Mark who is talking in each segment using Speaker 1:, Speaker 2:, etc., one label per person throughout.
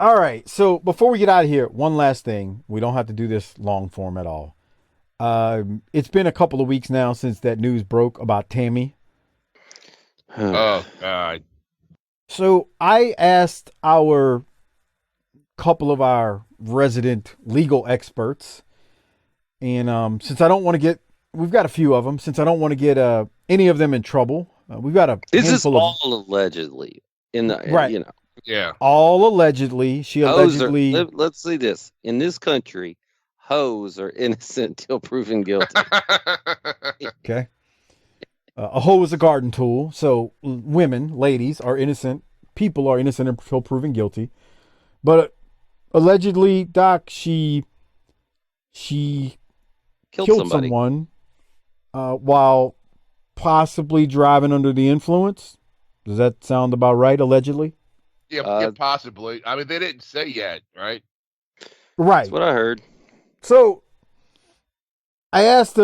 Speaker 1: All right. So before we get out of here, one last thing. We don't have to do this long form at all. It's been a couple of weeks now since that news broke about Tammy.
Speaker 2: Oh God.
Speaker 1: So I asked our couple of our resident legal experts, and since I don't want to get, we've got a few of them. Since I don't want to get any of them in trouble, we've got a
Speaker 3: This is
Speaker 1: handful of
Speaker 3: all allegedly in the
Speaker 1: right.
Speaker 2: Yeah.
Speaker 1: All allegedly. She
Speaker 3: hoes are.
Speaker 1: allegedly.
Speaker 3: Let's see this in this country. Hoes are innocent until proven guilty.
Speaker 1: Okay. A hoe is a garden tool. So women, ladies, are innocent. People are innocent until proven guilty. But allegedly, Doc, she killed
Speaker 3: somebody.
Speaker 1: someone while possibly driving under the influence. Does that sound about right? Allegedly.
Speaker 2: Yeah, possibly. I mean, they didn't say yet, right?
Speaker 1: Right.
Speaker 3: That's what I heard.
Speaker 1: So I asked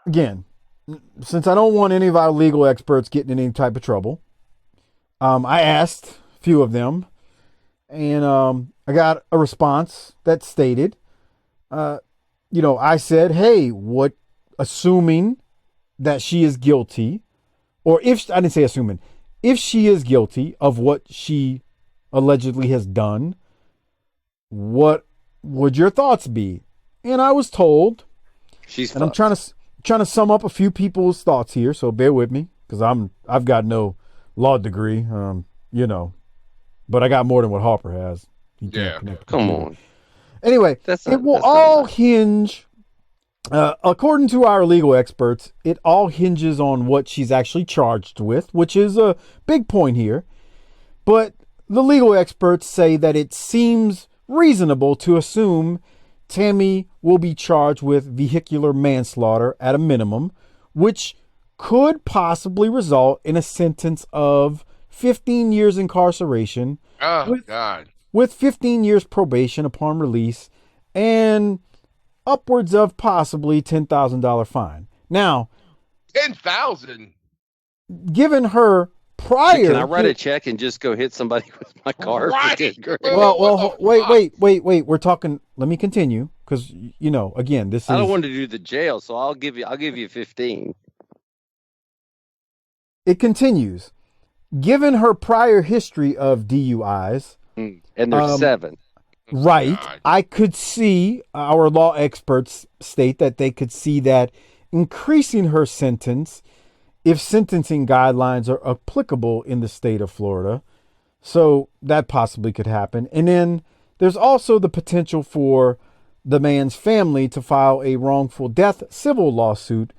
Speaker 1: again, since I don't want any of our legal experts getting in any type of trouble, I asked a few of them, and I got a response that stated, I said, hey, assuming that she is guilty, or if, I didn't say assuming, if she is guilty of what she allegedly has done, what would your thoughts be? And I was told,
Speaker 3: She's
Speaker 1: and I'm trying to sum up a few people's thoughts here, so bear with me because I've got no law degree, but I got more than what Harper has.
Speaker 2: Yeah,
Speaker 3: come on.
Speaker 1: Anyway, it will all hinge. According to our legal experts, it all hinges on what she's actually charged with, which is a big point here. But the legal experts say that it seems reasonable to assume Tammy will be charged with vehicular manslaughter at a minimum, which could possibly result in a sentence of 15 years incarceration.
Speaker 2: Oh, God.
Speaker 1: With 15 years probation upon release and upwards of possibly $10,000 fine. Now,
Speaker 2: 10,000.
Speaker 1: Given her prior,
Speaker 3: can I write a check and just go hit somebody with my car?
Speaker 2: Right.
Speaker 1: Well, wait. We're talking. Let me continue because again, this is.
Speaker 3: I don't want to do the jail, so I'll give you 15.
Speaker 1: It continues. Given her prior history of DUIs,
Speaker 3: and there's 7.
Speaker 1: Right.
Speaker 2: God.
Speaker 1: I could see our law experts state that they could see that increasing her sentence if sentencing guidelines are applicable in the state of Florida. So that possibly could happen. And then there's also the potential for the man's family to file a wrongful death civil lawsuit,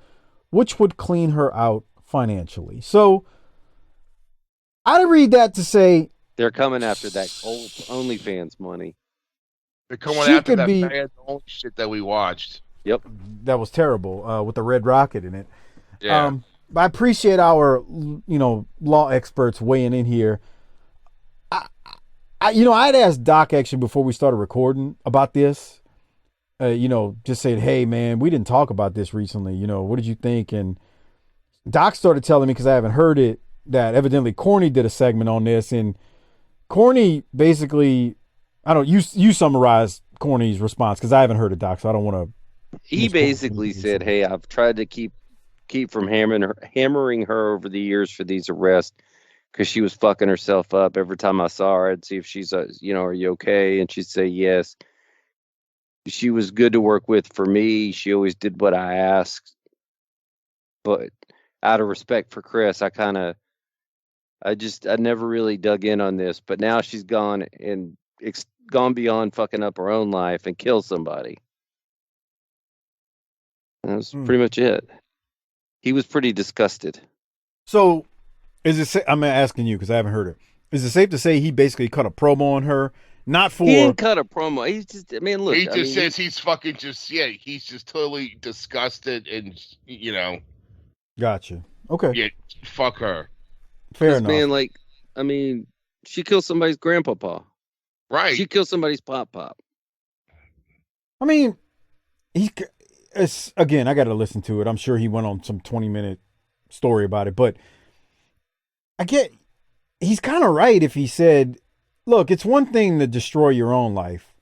Speaker 1: which would clean her out financially. So I read that to say
Speaker 3: they're coming after that old OnlyFans money.
Speaker 2: They're coming after that bad only shit that we watched.
Speaker 3: Yep.
Speaker 1: That was terrible with the red rocket in it.
Speaker 2: Yeah.
Speaker 1: I appreciate our, law experts weighing in here. I'd asked Doc actually before we started recording about this. Just saying, hey man, we didn't talk about this recently. What did you think? And Doc started telling me because I haven't heard it that evidently Corny did a segment on this, and Corny basically, you summarized Corny's response because I haven't heard it, Doc, so I don't want to.
Speaker 3: He basically said, "Hey, I've tried to keep from hammering her over the years for these arrests because she was fucking herself up. Every time I saw her, I'd see if she's, are you okay? And she'd say yes. She was good to work with for me. She always did what I asked. But out of respect for Chris, I never really dug in on this. But now she's gone and gone beyond fucking up her own life and killed somebody. And that's pretty much it. He was pretty disgusted.
Speaker 1: So, I'm asking you because I haven't heard it. Is it safe to say he basically cut a promo on her? Not for.
Speaker 3: He didn't cut a promo. He's just, look.
Speaker 2: He just says he's fucking he's just totally disgusted and,
Speaker 1: Gotcha. Okay.
Speaker 2: Yeah, fuck her.
Speaker 1: Fair enough.
Speaker 3: Man, she killed somebody's grandpapa.
Speaker 2: Right.
Speaker 3: She killed somebody's pop.
Speaker 1: I mean, again, I got to listen to it. I'm sure he went on some 20-minute story about it, but he's kind of right if he said, look, it's one thing to destroy your own life.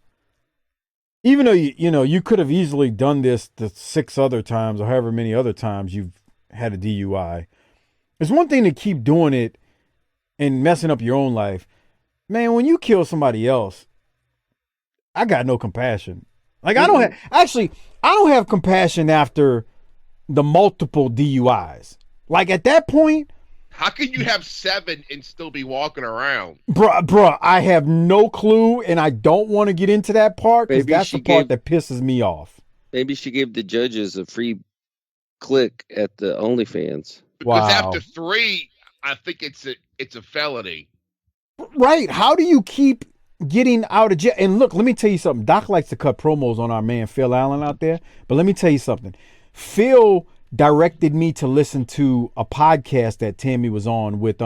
Speaker 1: Even though you could have easily done this the 6 other times or however many other times you've had a DUI. It's one thing to keep doing it and messing up your own life. Man, when you kill somebody else, I got no compassion. Like I don't have compassion after the multiple DUIs. Like at that point,
Speaker 2: how can you have 7 and still be walking around?
Speaker 1: Bruh, I have no clue, and I don't want to get into that part because that's the part that pisses me off.
Speaker 3: Maybe she gave the judges a free click at the OnlyFans.
Speaker 2: Because after 3, I think it's a felony.
Speaker 1: Right. How do you keep getting out of jail? And look, let me tell you something. Doc likes to cut promos on our man Phil Allen out there, but let me tell you something. Phil directed me to listen to a podcast that Tammy was on with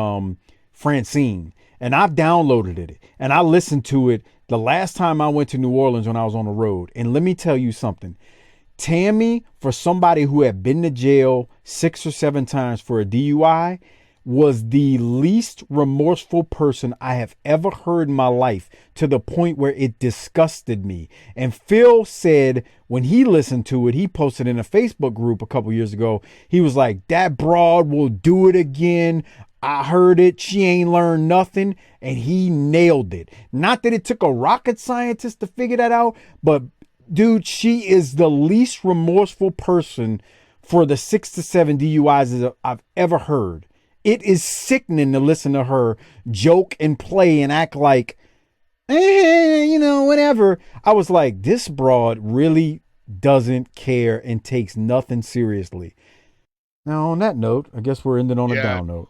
Speaker 1: Francine, and I've downloaded it and I listened to it the last time I went to New Orleans when I was on the road. And let me tell you something. Tammy, for somebody who had been to jail 6 or 7 times for a DUI, was the least remorseful person I have ever heard in my life, to the point where it disgusted me. And Phil said when he listened to it, he posted in a Facebook group a couple years ago, he was like, that broad will do it again. I heard it. She ain't learned nothing. And he nailed it. Not that it took a rocket scientist to figure that out, but dude, she is the least remorseful person for the 6 to 7 DUIs I've ever heard. It is sickening to listen to her joke and play and act like, whatever. I was like, this broad really doesn't care and takes nothing seriously. Now, on that note, I guess we're ending on a down note.